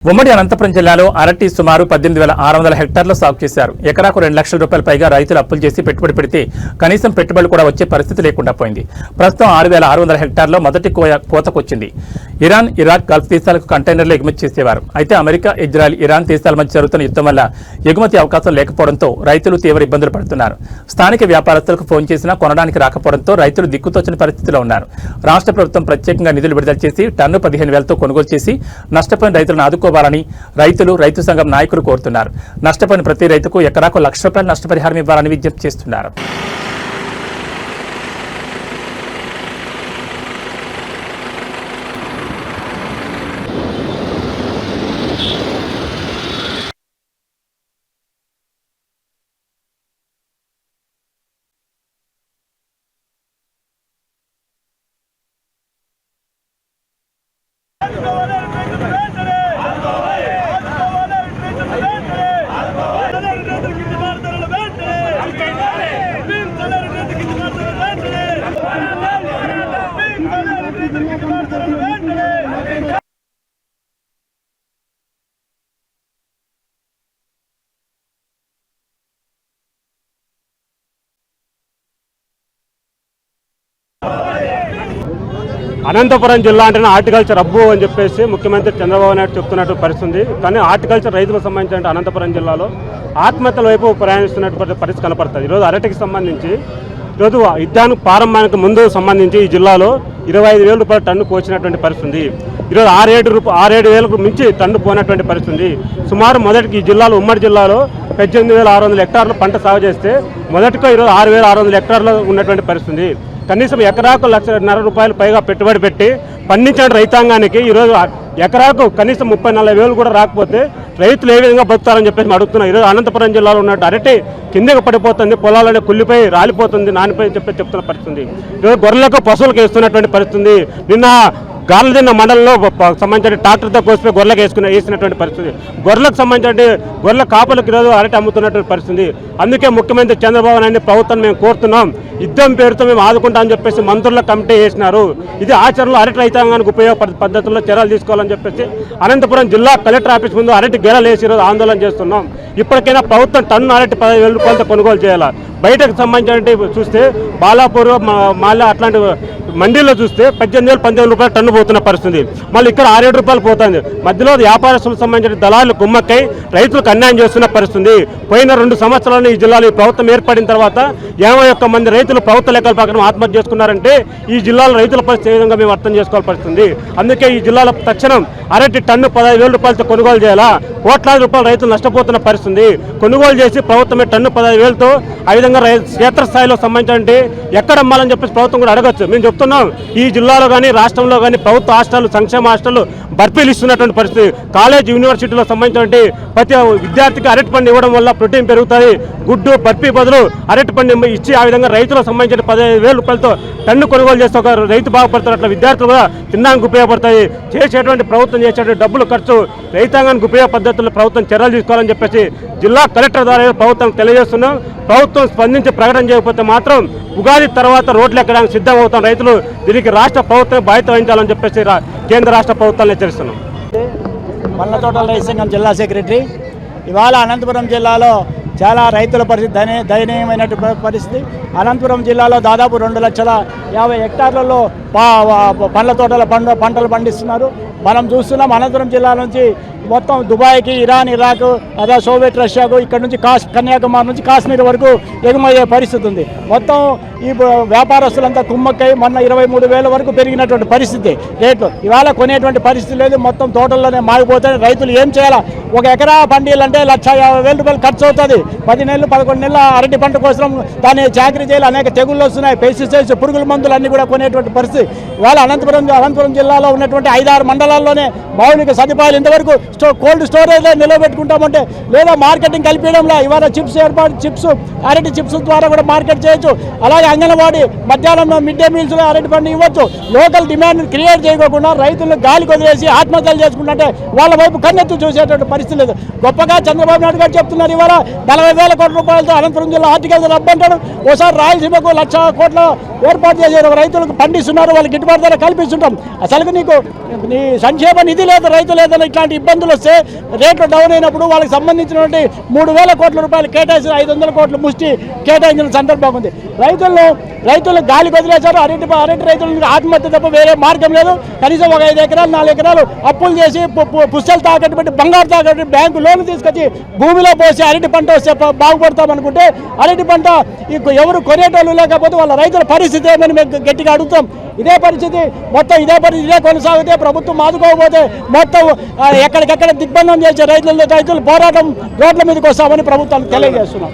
ఉమ్మడి అనంతపురం జిల్లాలో అరటి సుమారు 18,600 హెక్టార్లు సాగు చేశారు. ఎకరాకు 2 లక్షల రూపాయల పైగా రైతులు అప్పులు చేసి పెట్టుబడి పెడితే కనీసం పెట్టుబడులు కూడా వచ్చే పరిస్థితి లేకుండా పోయింది. ప్రస్తుతం 6,600 హెక్టార్లో మొదటి కోతకొచ్చింది. ఇరాన్, ఇరాక్, గల్ఫ్ దేశాలకు కంటైనర్లు ఎగుమతి చేసేవారు. అయితే అమెరికా, ఇజ్రాయెల్, ఇరాన్ దేశాల మధ్య జరుగుతున్న యుద్ధం వల్ల ఎగుమతి అవకాశం లేకపోవడంతో రైతులు తీవ్ర ఇబ్బందులు పడుతున్నారు. స్థానిక వ్యాపారస్తులకు ఫోన్ చేసినా కొనడానికి రాకపోవడంతో రైతులు దిక్కుతోచని పరిస్థితిలో ఉన్నారు. రాష్ట్ర ప్రభుత్వం ప్రత్యేకంగా నిధులు విడుదల చేసి టన్ను 15,000తో కొనుగోలు చేసి నష్టపోయిన రైతులను ఆదుకోవాలని రైతులు, రైతు సంఘం నాయకులు కోరుతున్నారు. నష్టపోయిన ప్రతి రైతుకు ఎకరాకు ₹1,00,000 నష్టపరిహారం ఇవ్వాలని విజ్ఞప్తి చేస్తున్నారు. అనంతపురం జిల్లా అంటేనే హార్టికల్చర్ అబ్బు అని చెప్పేసి ముఖ్యమంత్రి చంద్రబాబు నాయుడు చెప్తున్నట్టు పరిస్థితి. కానీ హార్టికల్చర్ రైతులకు సంబంధించిన అనంతపురం జిల్లాలో ఆత్మహత్యల వైపు ప్రయాణిస్తున్నటువంటి పరిస్థితి కనపడుతుంది. ఈరోజు అరటికి సంబంధించి ఈరోజు యుద్ధానికి ప్రారంభానికి ముందు సంబంధించి ఈ జిల్లాలో 25,000 రూపాయల టన్ను పోసినటువంటి పరిస్థితి. ఈరోజు 6-7 మించి టన్ను పోయినటువంటి పరిస్థితి. సుమారు మొదటికి ఈ జిల్లాలో ఉమ్మడి జిల్లాలో 18,600 హెక్టార్లు పంట సాగు చేస్తే మొదటిగా ఈరోజు 6,600 హెక్టార్లు ఉన్నటువంటి పరిస్థితి. కనీసం ఎకరాకు ₹1,50,000 పైగా పెట్టుబడి పెట్టి పండించిన రైతాంగానికి ఈరోజు ఎకరాకు కనీసం 30-40 కూడా రాకపోతే రైతులు ఏ విధంగా బతుకుతారని చెప్పేసి అడుగుతున్నారు. ఈరోజు అనంతపురం జిల్లాలో ఉన్నట్టు అరటి కిందకి పడిపోతుంది, పొలాలనే కుళ్ళిపోయి రాలిపోతుంది, నానిపోయి చెప్తున్న పరిస్థితి. ఈరోజు గొర్రెలకు పశువులకు వేస్తున్నటువంటి పరిస్థితి. నిన్న గాలదిన్న మండలంలో సంబంధించిన ట్రాక్టర్తో కోసిపోయి గొర్రెలకు వేసినటువంటి పరిస్థితి. గొర్రెలకు సంబంధించిన గొర్రెల కాపులకు ఈరోజు అరటి అమ్ముతున్నటువంటి పరిస్థితి. అందుకే ముఖ్యమంత్రి చంద్రబాబు నాయుడు ప్రభుత్వం మేము కోరుతున్నాం, యుద్ధం పేరుతో మేము ఆదుకుంటామని చెప్పేసి మంత్రుల కమిటీ వేసినారు. ఇది ఆచరణలో అరటి రైతాంగానికి ఉపయోగపడే పద్ధతుల్లో చర్యలు తీసుకోవాలని చెప్పేసి అనంతపురం జిల్లా కలెక్టర్ ఆఫీస్ ముందు అరటి గెలలు వేసి ఈరోజు ఆందోళన చేస్తున్నాం. ఇప్పటికైనా ప్రభుత్వం టన్ను అరటి 15,000 రూపాయలతో కొనుగోలు చేయాలి. బయటకు సంబంధించిన చూస్తే బాలాపూర్, మాల్లా అట్లాంటి మండీలో చూస్తే 18,000-19,000 రూపాయలు టన్ను పోతున్న పరిస్థితి. మళ్ళీ ఇక్కడ 6-7 రూపాయలు పోతుంది. మధ్యలో వ్యాపారస్తులకు సంబంధించిన దళాలు కుమ్మక్కై రైతులకు అన్యాయం చేస్తున్న పరిస్థితి. పోయిన 2 సంవత్సరాలు ఈ జిల్లాలో ఈ ప్రభుత్వం ఏర్పడిన తర్వాత 51 మంది రైతులు ప్రభుత్వ లెక్కల ప్రకారం ఆత్మహత్య చేసుకున్నారంటే ఈ జిల్లాలో రైతుల పరిస్థితి ఏ విధంగా మేము అర్థం చేసుకోవాల్సి పరిస్థితుంది. అందుకే ఈ జిల్లాలో తక్షణం అరటి టన్ను 15,000 రూపాయలతో కొనుగోలు చేయాలా. కోట్లాది రూపాయలు రైతులు నష్టపోతున్న పరిస్థితి. కొనుగోలు చేసి ప్రభుత్వమే టన్ను 15,000తో ఆ విధంగా క్షేత్రస్థాయిలో సంబంధించి ఎక్కడ అమ్మాలని చెప్పేసి ప్రభుత్వం కూడా అడగచ్చు. మేము చెప్తున్నాం, ఈ జిల్లాలో కానీ రాష్ట్రంలో కానీ ప్రభుత్వ హాస్టల్, సంక్షేమ హాస్టల్ భర్తీలు ఇస్తున్నటువంటి పరిస్థితి. కాలేజ్, యూనివర్సిటీలో సంబంధించిన ప్రతి విద్యార్థికి అరటి పండు ఇవ్వడం వల్ల ప్రోటీన్ పెరుగుతుంది. గుడ్డు బర్ఫీ బదులు అరటి పండు ఇచ్చి ఆ విధంగా రైతులకు సంబంధించిన 15,000 రూపాయలతో టన్ను కొనుగోలు చేస్తే ఒక రైతు బాగుపడతారు. అట్లా విద్యార్థులు కూడా తినడానికి ఉపయోగపడతాయి. చేసేటువంటి ప్రభుత్వం చేసేటువంటి డబ్బులు ఖర్చు రైతాంగానికి ఉపయోగ పద్ధతుల్లో ప్రభుత్వం చర్యలు తీసుకోవాలని చెప్పేసి జిల్లా కలెక్టర్ ద్వారా ప్రభుత్వం తెలియజేస్తున్నాం. ప్రభుత్వం స్పందించి ప్రకటన చేయకపోతే మాత్రం ఉగాది తర్వాత రోడ్లు ఎక్కడానికి సిద్ధం అవుతాం. రైతులు దీనికి రాష్ట్ర ప్రభుత్వం బాధ్యత వహించాలని చెప్పేసి కేంద్ర రాష్ట్ర ప్రభుత్వాలు హెచ్చరిస్తున్నాం. పల్లతోటల రైతు సంఘం జిల్లా సెక్రటరీ. ఇవాళ అనంతపురం జిల్లాలో చాలా రైతుల పరిస్థితి దయనీయమైనటువంటి పరిస్థితి. అనంతపురం జిల్లాలో దాదాపు 2,50,000 హెక్టార్లలో పండ్ల తోటల పంటలు పండిస్తున్నారు. మనం చూస్తున్నాం అనంతపురం జిల్లా నుంచి మొత్తం దుబాయ్కి, ఇరాన్, ఇరాక్, అదే సోవియట్ రష్యాకు, ఇక్కడ నుంచి కన్యాకుమారి నుంచి కాశ్మీర్ వరకు ఎగుమయ్యే పరిస్థితి ఉంది. మొత్తం ఈ వ్యాపారస్తులంతా కుమ్మక్కై మొన్న 23,000 వరకు పెరిగినటువంటి పరిస్థితి రేట్లు. ఇవాళ కొనేటువంటి పరిస్థితి లేదు. మొత్తం తోటల్లోనే మాగిపోతే రైతులు ఏం చేయాలా? ఒక ఎకరా పండియాలంటే 1,50,000 రూపాయలు ఖర్చు అవుతుంది. 10 నెలలు 11 నెలల అరటి పంట కోసం దాన్ని చాకరీ చేయాలి. అనేక తెగుళ్ళు వస్తున్నాయి, పెస్టిసైడ్స్, పురుగుల మందులు అన్నీ కూడా కొనేటువంటి పరిస్థితి. ఇవాళ అనంతపురం జిల్లాలో ఉన్నటువంటి 5-6 మండలాల్లోనే మౌలిక సదుపాయాలు ఇంతవరకు కోల్డ్ స్టోరేజ్లో నిలబెట్టుకుంటామంటే లేదా మార్కెటింగ్ కలిపేయడంలో ఇవాళ చిప్స్ అరటి చిప్స్ ద్వారా కూడా మార్కెట్ చేయొచ్చు. అలాగే అంగన్వాడీ మధ్యాహ్నం మిడ్ డే మీల్స్లో అరటి పండు ఇవ్వచ్చు. లోకల్ డిమాండ్ క్రియేట్ చేయకుండా రైతులను గాలికి వదిలేసి ఆత్మహత్యలు చేసుకుంటుంటే వాళ్ళ వైపు కన్నెత్తు చూసేటువంటి పరిస్థితి లేదు. గొప్పగా చంద్రబాబు నాయుడు గారు చెప్తున్నారు, ఇవాళ 40,000 కోట్ల రూపాయలతో అనంతపురం జిల్లా హార్టికల్చర్ హబ్ అంటాడు. ఓసారి రాయలసీమకు 1,00,000 కోట్ల ఏర్పాటు చేశారు, రైతులకు పండిస్తున్నారు, వాళ్ళకి గిట్టుబాటు ధర కల్పిస్తుంటాం. అసలు నీకు నీ సంక్షేమ నిధి లేదు, రైతు లేదని ఇట్లాంటి ఇబ్బందులు వస్తే రేట్లు డౌన్ అయినప్పుడు వాళ్ళకి సంబంధించినటువంటి 3,000 కోట్ల రూపాయలు కేటాయించిన 500 కోట్ల ముష్టి కేటాయించిన సందర్భం ఉంది. రైతులను గాలి వదిలేశారు. అరటి రైతులకు ఆత్మహత్య తప్ప వేరే మార్గం లేదు. కనీసం ఒక 5 ఎకరాలు 4 ఎకరాలు అప్పులు చేసి పుస్తలు తాకట్టు పెట్టి బంగారు తాకట్టు బ్యాంకు లోన్లు తీసుకొచ్చి భూమిలో పోసి అరటి పంట వస్తే బాగుపడతాం అనుకుంటే అరటి పంట ఎవరు కొనేటోళ్ళు లేకపోతే వాళ్ళ రైతుల పరిస్థితి ఏమని మేము గట్టిగా అడుగుతాం. ఇదే పరిస్థితి ఇదే కొనసాగితే, ప్రభుత్వం ఆదుకోకపోతే మొత్తం ఎక్కడికెక్కడ దిగ్బంధం చేసే రైతులు పోరాటం రోడ్ల మీదకి వస్తామని ప్రభుత్వానికి తెలియజేస్తున్నాం.